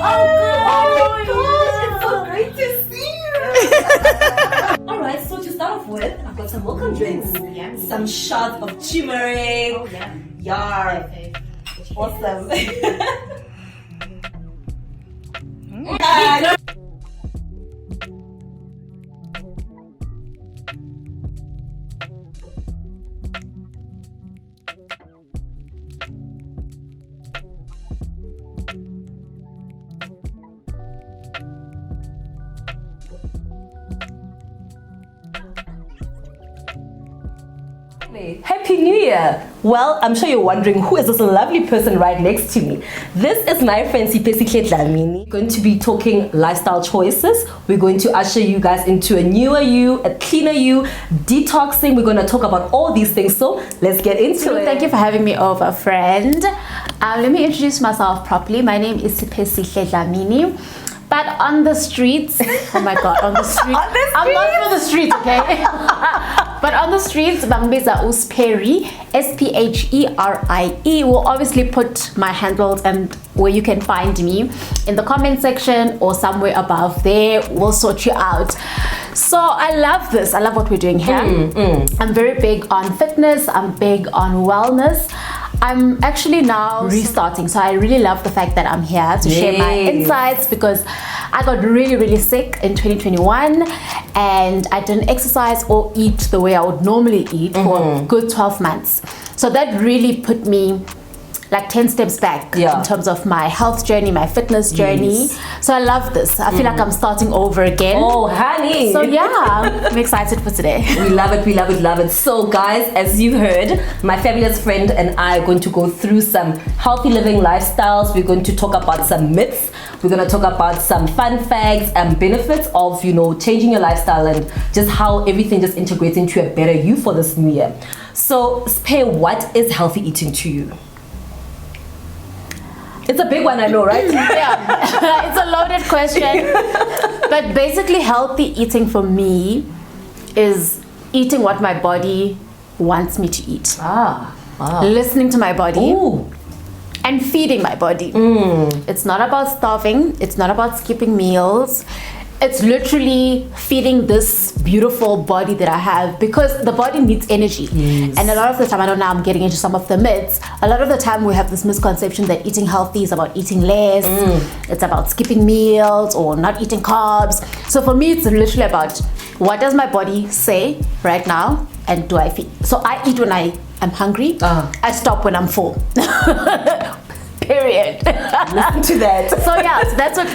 Oh my gosh, it's so great to see you. Alright, so to start off with, I've got some welcome drinks. Some shots of turmeric. Oh yeah. Yar. Awesome. Happy New Year! Well, I'm sure you're wondering who is this lovely person right next to me. This is my friend Sipesihle Dlamini. We're going to be talking lifestyle choices. We're going to usher you guys into a newer you, a cleaner you, detoxing. We're going to talk about all these things. So let's get into it. Thank you for having me over, friend. Let me introduce myself properly. My name is Sipesihle Dlamini. But on the streets, oh my God, on the streets. I'm not for the streets, okay? But on the streets, Bambiza Usperi, S-P-H-E-R-I-E. We'll obviously put my handles and where you can find me in the comment section or somewhere above there. We'll sort you out. So I love this. I love what we're doing here. I'm very big on fitness. I'm big on wellness. I'm actually now restarting, so I really love the fact that I'm here to share my insights, because I got really sick in 2021 and I didn't exercise or eat the way I would normally eat for a good 12 months. So that really put me like 10 steps back in terms of my health journey, my fitness journey. So I love this. I feel like I'm starting over again. Oh, honey. So yeah, I'm excited for today. We love it, we love it, love it. So guys, as you heard, my fabulous friend and I are going to go through some healthy living lifestyles. We're going to talk about some myths. We're going to talk about some fun facts and benefits of, you know, changing your lifestyle and just how everything just integrates into a better you for this new year. So, Spay, what is healthy eating to you? It's a big one, I know, right? Yeah, it's a loaded question. But basically, healthy eating for me is eating what my body wants me to eat. Listening to my body. And feeding my body. It's not about starving. It's not about skipping meals. It's literally feeding this beautiful body that I have, because the body needs energy. And a lot of the time, I know now I'm getting into some of the myths, a lot of the time we have this misconception that eating healthy is about eating less, it's about skipping meals or not eating carbs. So for me, it's literally about what does my body say right now, and do I feed? So I eat when I am hungry, I stop when I'm full. Period. Listen to that. So yeah, so that's what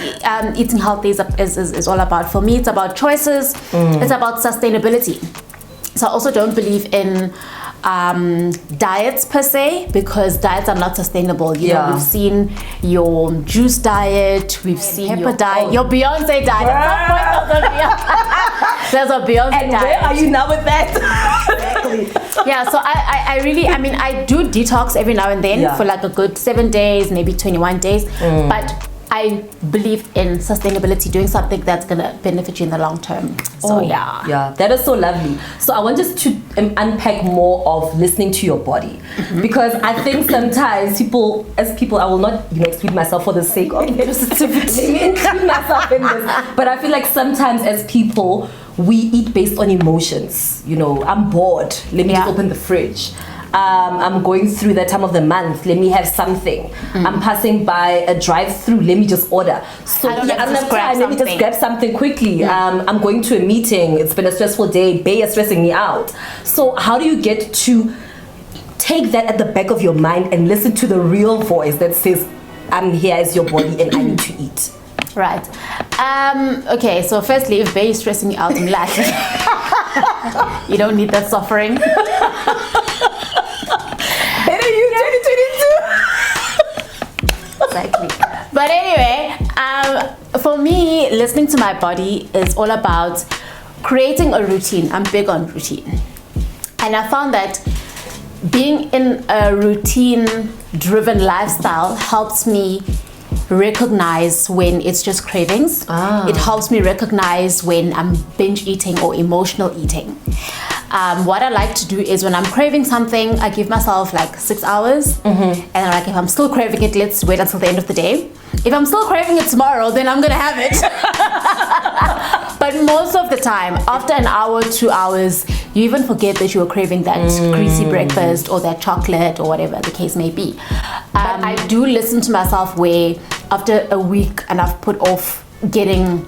eating healthy is all about. For me, it's about choices. It's about sustainability. So I also don't believe in diets per se, because diets are not sustainable. You know, we've seen your juice diet, we've seen your diet, your Beyonce diet. There's a Beyonce and diet. Where are you now with that? Exactly. Yeah, so I really, I mean, I do detox every now and then for like a good 7 days, maybe 21 days. But I believe in sustainability, doing something that's gonna benefit you in the long term. So yeah, that is so lovely. So I want us to unpack more of listening to your body, because I think sometimes people, I will not, you know, exclude myself for the sake of inclusivity, include myself in this, but I feel like sometimes as people we eat based on emotions. You know, I'm bored, let me just open the fridge. I'm going through that time of the month, let me have something. I'm passing by a drive-through, let me just order. So let me just grab something quickly. I'm going to a meeting, it's been a stressful day, Bay is stressing me out. So how do you get to take that at the back of your mind and listen to the real voice that says, I'm here as your body and I need to eat? Right. Okay, so firstly, if Bay is stressing me out, I'm laughing. You don't need that suffering. Better you 2022. Exactly. But anyway, for me, listening to my body is all about creating a routine. I'm big on routine. And I found that being in a routine-driven lifestyle helps me recognize when it's just cravings. It helps me recognize when I'm binge eating or emotional eating. what I like to do is when I'm craving something, I give myself like 6 hours. And like if I'm still craving it, let's wait until the end of the day. If I'm still craving it tomorrow, then I'm gonna have it. But most of the time, after an hour, 2 hours, you even forget that you were craving that greasy breakfast or that chocolate or whatever the case may be. But I do listen to myself where after a week and I've put off getting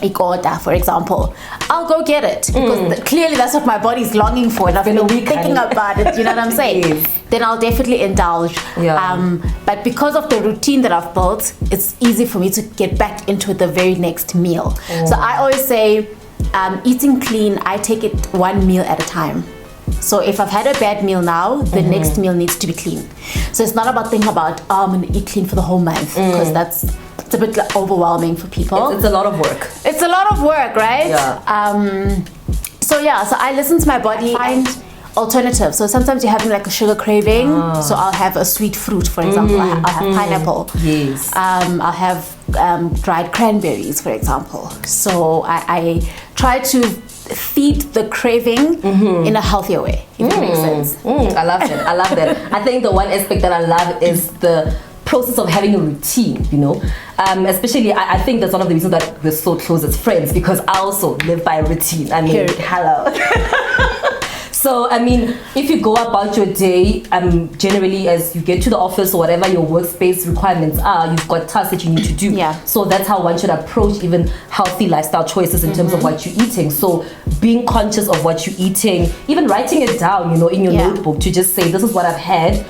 ikota, for example, I'll go get it because clearly that's what my body's longing for and I've been thinking about it, you know what I'm saying? Yes. Then I'll definitely indulge. But because of the routine that I've built, it's easy for me to get back into the very next meal. So I always say, eating clean, I take it one meal at a time. So if I've had a bad meal now, the next meal needs to be clean. So it's not about thinking about, I'm going to eat clean for the whole month, because it's a bit overwhelming for people. It's a lot of work. It's a lot of work, right? Yeah. So I listen to my body, find alternatives. So sometimes you're having like a sugar craving, so I'll have a sweet fruit, for example. I'll have pineapple. Yes. I'll have dried cranberries, for example. So I try to feed the craving in a healthier way, if it makes sense. I love that. I think the one aspect that I love is the process of having a routine, you know. Especially, I think that's one of the reasons that we're so close as friends, because I also live by a routine. I mean, hello. So, I mean, if you go about your day, generally as you get to the office or whatever your workspace requirements are, you've got tasks that you need to do. Yeah. So that's how one should approach even healthy lifestyle choices in terms of what you're eating. So being conscious of what you're eating, even writing it down, you know, in your notebook to just say, this is what I've had.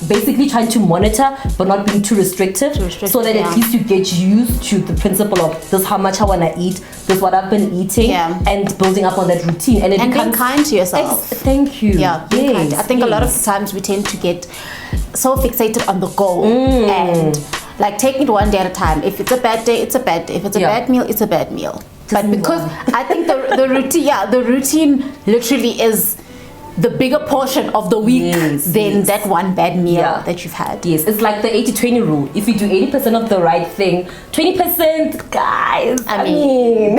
Basically trying to monitor but not being too restrictive, so that at least you get used to the principle of this is how much I want to eat, this is what I've been eating, and building up on that routine, and being kind to yourself. Thank you. Being kind. I think a lot of the times we tend to get so fixated on the goal and like taking it one day at a time. If it's a bad day, it's a bad day. If it's a bad meal, it's a bad meal. But because I think the routine literally is the bigger portion of the week than that one bad meal that you've had. Yes, it's like the 80-20 rule. If you do 80% of the right thing, 20%, guys, I mean.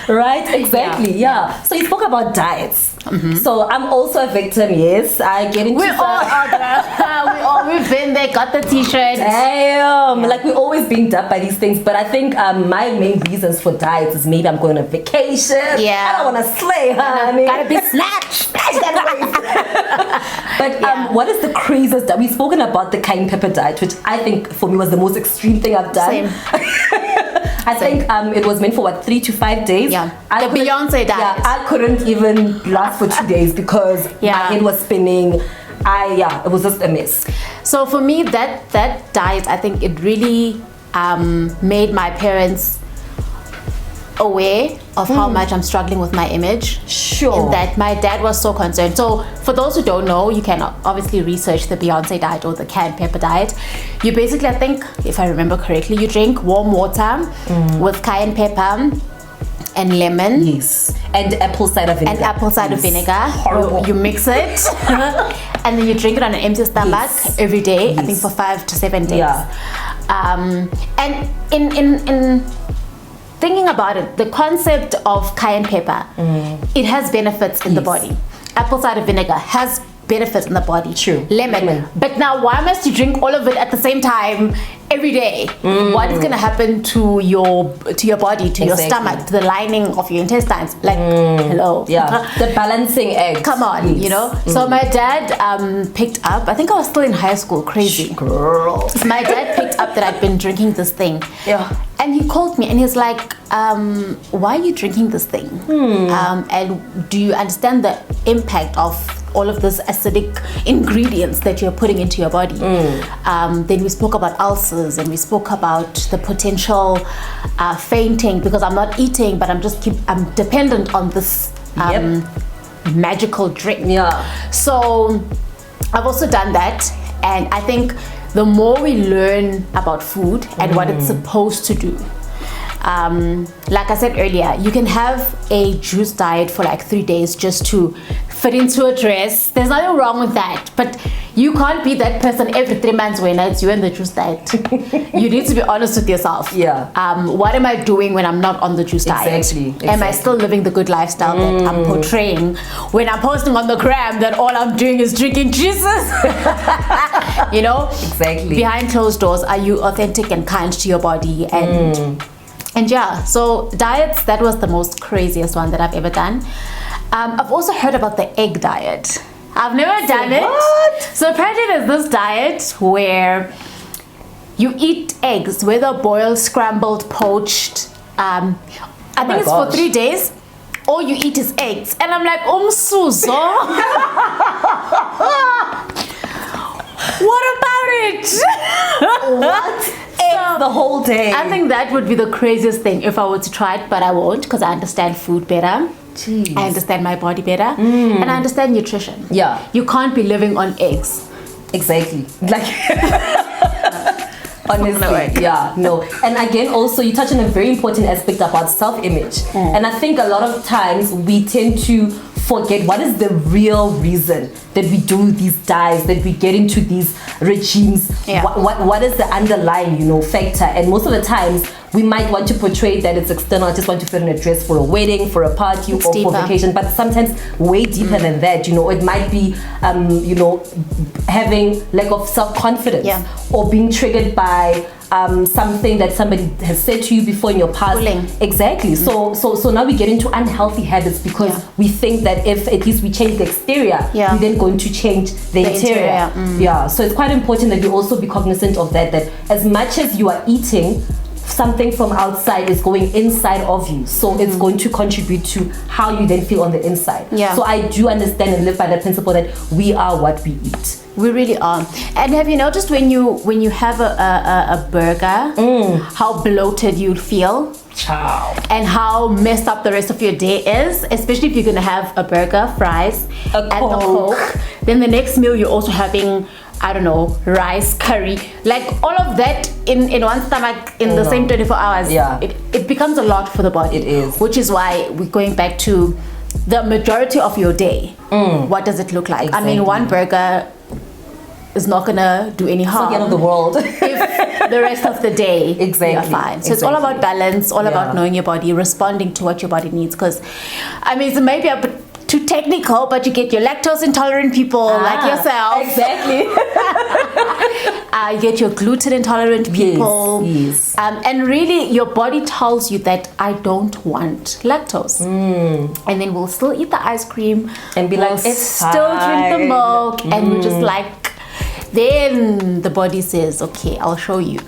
Right? Exactly, So you spoke about diets. So I'm also a victim, yes. I get into we've been there, got the t-shirt. Damn, like we're always being dubbed by these things. But I think my main reasons for diets is maybe I'm going on vacation. I don't want to slay, honey. Gotta be snatched. But what is the craziest diet? We've spoken about the cayenne pepper diet, which I think for me was the most extreme thing I've done. Same. I think it was meant for 3 to 5 days. The Beyonce diet. I couldn't even last for 2 days because my head was spinning. It was just a mess. So for me, that diet, I think it really made my parents aware of how much I'm struggling with my image. Sure. In that my dad was so concerned. So for those who don't know, you can obviously research the Beyonce diet or the cayenne pepper diet. You basically, I think, if I remember correctly, you drink warm water with cayenne pepper and lemon. Yes. And apple cider vinegar. Horrible. You mix it and then you drink it on an empty stomach every day, I think for 5 to 7 days. And in thinking about it, the concept of cayenne pepper, it has benefits in the body. Apple cider vinegar has benefits in the body. True. Lemon. But now why must you drink all of it at the same time every day? What is going to happen to your body, to your stomach, to the lining of your intestines? Like, hello. The balancing act. Come on, you know. So my dad picked up, I think I was still in high school, crazy. Girl. My dad picked up that I'd been drinking this thing. And he called me and he's like, why are you drinking this thing? And do you understand the impact of all of these acidic ingredients that you're putting into your body? Then we spoke about ulcers and we spoke about the potential fainting because I'm not eating, but I'm dependent on this magical drink. So I've also done that, and I think the more we learn about food and what it's supposed to do, like I said earlier, you can have a juice diet for like 3 days just to fit into a dress. There's nothing wrong with that, but You can't be that person every 3 months when it's you and the juice diet. You need to be honest with yourself. Yeah. What am I doing when I'm not on the juice diet? Exactly. Am I still living the good lifestyle that I'm portraying when I'm posting on the gram that all I'm doing is drinking juices? You know? Exactly. Behind closed doors, are you authentic and kind to your body? And yeah, so diets, that was the most craziest one that I've ever done. I've also heard about the egg diet. I've never done it. What? So apparently there's this diet where you eat eggs, whether boiled, scrambled, poached. I think it's for 3 days. All you eat is eggs. And I'm like, Suzo. What about it? What? Eggs the whole day. I think that would be the craziest thing if I were to try it, but I won't because I understand food better. Jeez. I understand my body better. And I understand nutrition. Yeah. You can't be living on eggs. Exactly. Like, honestly, yeah, no. And again, also, you touch on a very important aspect about self-image. And I think a lot of times we tend to forget what is the real reason that we do these diets, that we get into these regimes. Yeah. What is the underlying, factor? And most of the times we might want to portray that it's external. I just want to fit in a dress for a wedding, for a party, or deeper. for vacation. But sometimes way deeper than that. It might be, having lack of self-confidence, or being triggered by something that somebody has said to you before in your past. Bullying. Exactly. So now we get into unhealthy habits because we think that if at least we change the exterior, we're then going to change the interior. Yeah. So it's quite important that you also be cognizant of that as much as you are eating, something from outside is going inside of you, so it's going to contribute to how you then feel on the inside. So I do understand and live by that principle that we are what we eat. We really are. And have you noticed when you have a burger, how bloated you feel? Ciao. And how messed up the rest of your day is, especially if you're gonna have a burger, fries, and a Coke. Then the next meal you're also having, I don't know, rice, curry, like all of that in one stomach in the same 24 hours. It becomes a lot for the body. It is. Which is why we're going back to the majority of your day. What does it look like? Exactly. I mean, one burger is not gonna do any harm. It's not the end of the world. If the rest of the day you're fine. So it's all about balance, all about knowing your body, responding to what your body needs. Because I mean, it may be a bit too technical, but you get your lactose intolerant people like yourself. Exactly. You get your gluten intolerant people. Yes. And really your body tells you that I don't want lactose. And then we'll still eat the ice cream and be we'll like, it's still fine. drink the milk, and we're just like, then the body says, okay, I'll show you.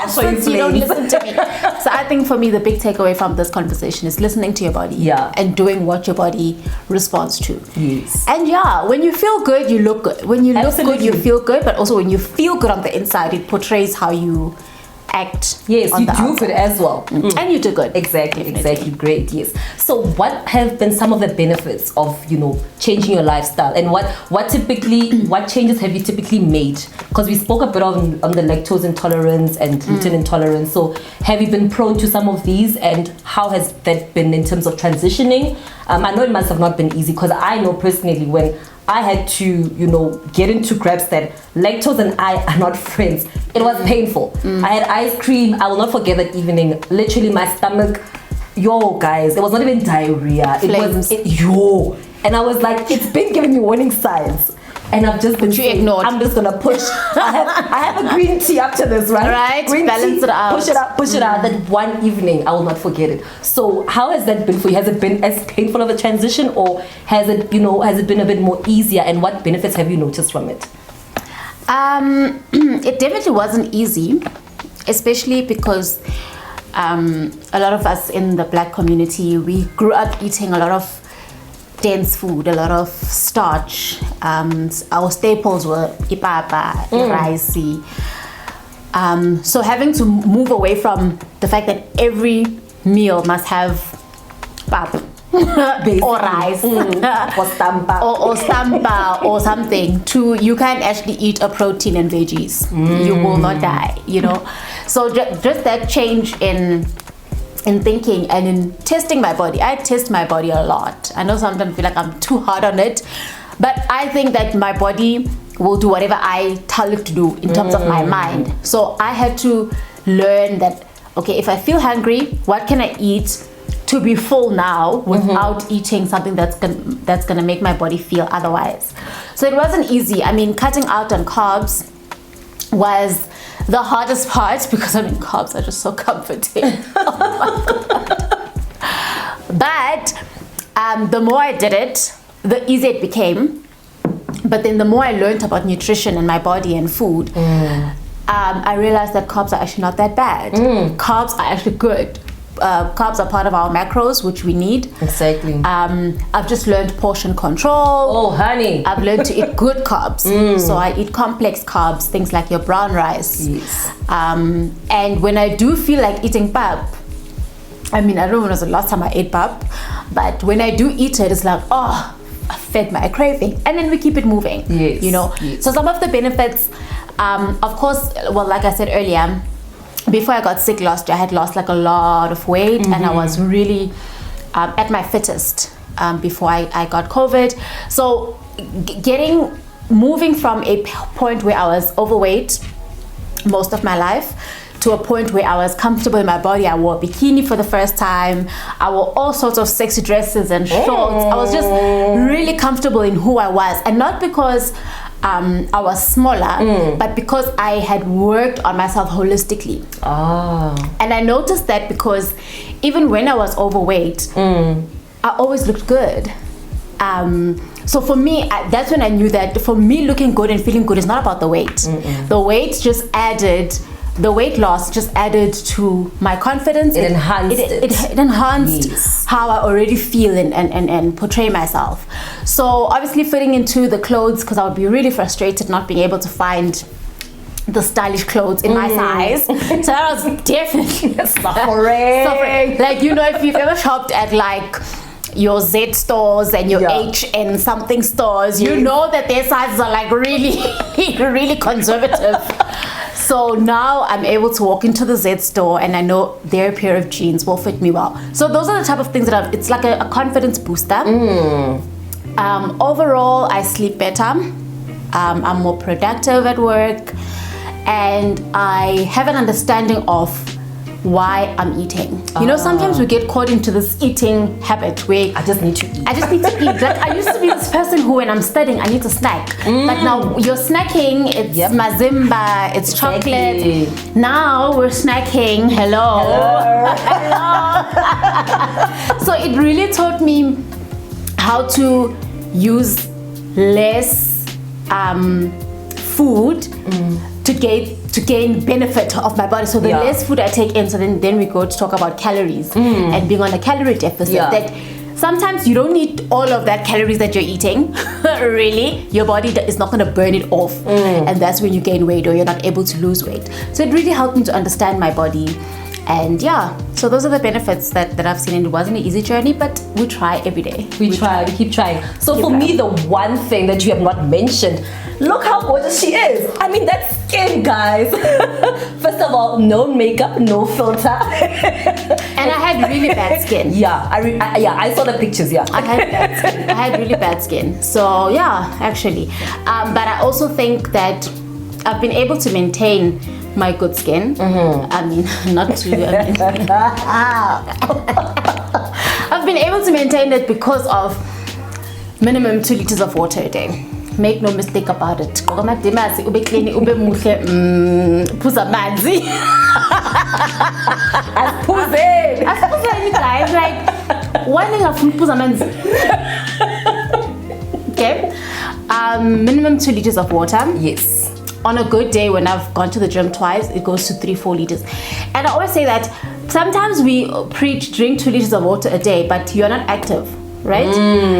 Since you don't listen to me. So I think for me, the big takeaway from this conversation is listening to your body and doing what your body responds to. Yes. And when you feel good, you look good. When you look good, you feel good. But also when you feel good on the inside, it portrays how you act. Yes, on you the do outside. good as well. And you do good. Exactly. Great. Yes. So what have been some of the benefits of changing your lifestyle, and what changes have you typically made? Because we spoke a bit on the lactose intolerance and gluten intolerance. So have you been prone to some of these, and how has that been in terms of transitioning? I know it must have not been easy, because I know personally when I had to, get into grasp that lactose and I are not friends. It was painful. I had ice cream. I will not forget that evening. Literally, my stomach, guys, it was not even diarrhea. Flames. And I was like, it's been giving me warning signs. And I've just been ignored. I'm just gonna push. I have a green tea after this, right? Right, green balance tea, it out. Push it out. That one evening, I will not forget it. So how has that been for you? Has it been as painful of a transition, or has it been a bit more easier? And what benefits have you noticed from it? It definitely wasn't easy, especially because a lot of us in the Black community, we grew up eating a lot of dense food, a lot of starch. Our staples were ipapa, rice. So having to move away from the fact that every meal must have pap or rice or stampa or something, to you can actually eat a protein and veggies. You will not die, So just that change in thinking and in testing my body. I test my body a lot. I know sometimes I feel like I'm too hard on it, but I think that my body will do whatever I tell it to do in terms of my mind. So I had to learn that, okay, if I feel hungry, what can I eat to be full now without eating something that's gonna make my body feel otherwise. So it wasn't easy. I mean, cutting out on carbs was the hardest part because I mean, carbs are just so comforting. Oh my God. But the more I did it, the easier it became. But then the more I learned about nutrition and my body and food, I realized that carbs are actually not that bad. Carbs are actually good. Carbs are part of our macros, which we need. Exactly. I've just learned portion control. Oh, honey. I've learned to eat good carbs. So I eat complex carbs, things like your brown rice. Yes. And when I do feel like eating pap, I mean, I don't know when was the last time I ate pap, but when I do eat it, it's like, oh, I fed my craving. And then we keep it moving. Yes. You know? Yes. So some of the benefits, of course, well, like I said earlier, before I got sick last year, I had lost like a lot of weight and I was really at my fittest before I got COVID. So moving from a point where I was overweight most of my life to a point where I was comfortable in my body. I wore a bikini for the first time. I wore all sorts of sexy dresses and shorts. I was just really comfortable in who I was. And not because I was smaller, but because I had worked on myself holistically. And I noticed that because even when I was overweight, I always looked good. So for me, that's when I knew that for me, looking good and feeling good is not about the weight. The weight loss just added to my confidence. It enhanced it enhanced yes. how I already feel and portray myself. So obviously fitting into the clothes, because I would be really frustrated not being able to find the stylish clothes in my size. So that was definitely suffering. Like, you know, if you've ever shopped at like your Z stores and your H and something stores, you know that their sizes are like really, really conservative. So now I'm able to walk into the Z store and I know their pair of jeans will fit me well. So those are the type of things that it's like a confidence booster. Overall, I sleep better. I'm more productive at work. And I have an understanding of why I'm eating. You know, sometimes we get caught into this eating habit where I just need to eat. Like I used to be this person who, when I'm studying, I need to snack. But now you're snacking, it's mazimba, it's chocolate. Now we're snacking, hello. So it really taught me how to use less food to gain benefit of my body. So the less food I take in, so then we go to talk about calories and being on a calorie deficit. That sometimes you don't need all of that calories that you're eating. Really, your body is not going to burn it off, and that's when you gain weight or you're not able to lose weight. So it really helped me to understand my body. And so those are the benefits that I've seen, and it wasn't an easy journey, but we try every day. We keep trying. So for me, the one thing that you have not mentioned, look how gorgeous she is. I mean, that skin, guys. First of all, no makeup, no filter. And I had really bad skin. I saw the pictures, I had really bad skin. So actually. But I also think that I've been able to maintain my good skin. I mean, not to. I've been able to maintain it because of minimum 2 liters of water a day. Make no mistake about it. Guys, like one of okay. Minimum 2 liters of water. Yes. On a good day, when I've gone to the gym twice, it goes to 3-4 liters. And I always say that sometimes we preach drink 2 liters of water a day, but you're not active, right?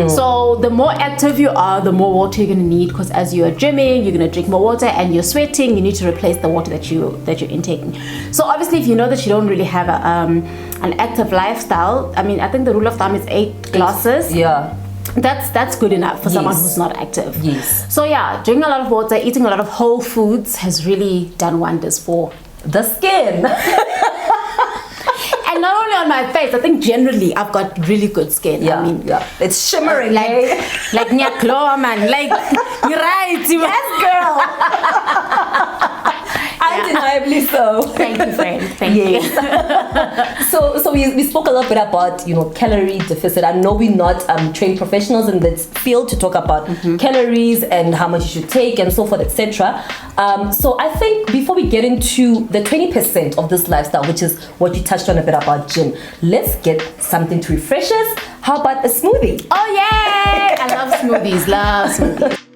So the more active you are, the more water you're going to need, because as you're gymming, you're going to drink more water, and you're sweating, you need to replace the water that you're intaking. So obviously, if you know that you don't really have an active lifestyle, I mean, I think the rule of thumb is 8 glasses. That's good enough for someone who's not active. So drinking a lot of water, eating a lot of whole foods has really done wonders for the skin. And And not only on my face, I think generally I've got really good skin. Yeah, I mean, it's shimmering. like Nyakloa, man. Like, you're right. Yes, girl. Undeniably so. Thank you, friend. Thank you. So we spoke a little bit about calorie deficit. I know we're not trained professionals in this field to talk about calories and how much you should take and so forth, etc. So I think before we get into the 20% of this lifestyle, which is what you touched on a bit about gym, let's get something to refresh us. How about a smoothie? Oh, yay! I love smoothies. Love smoothies.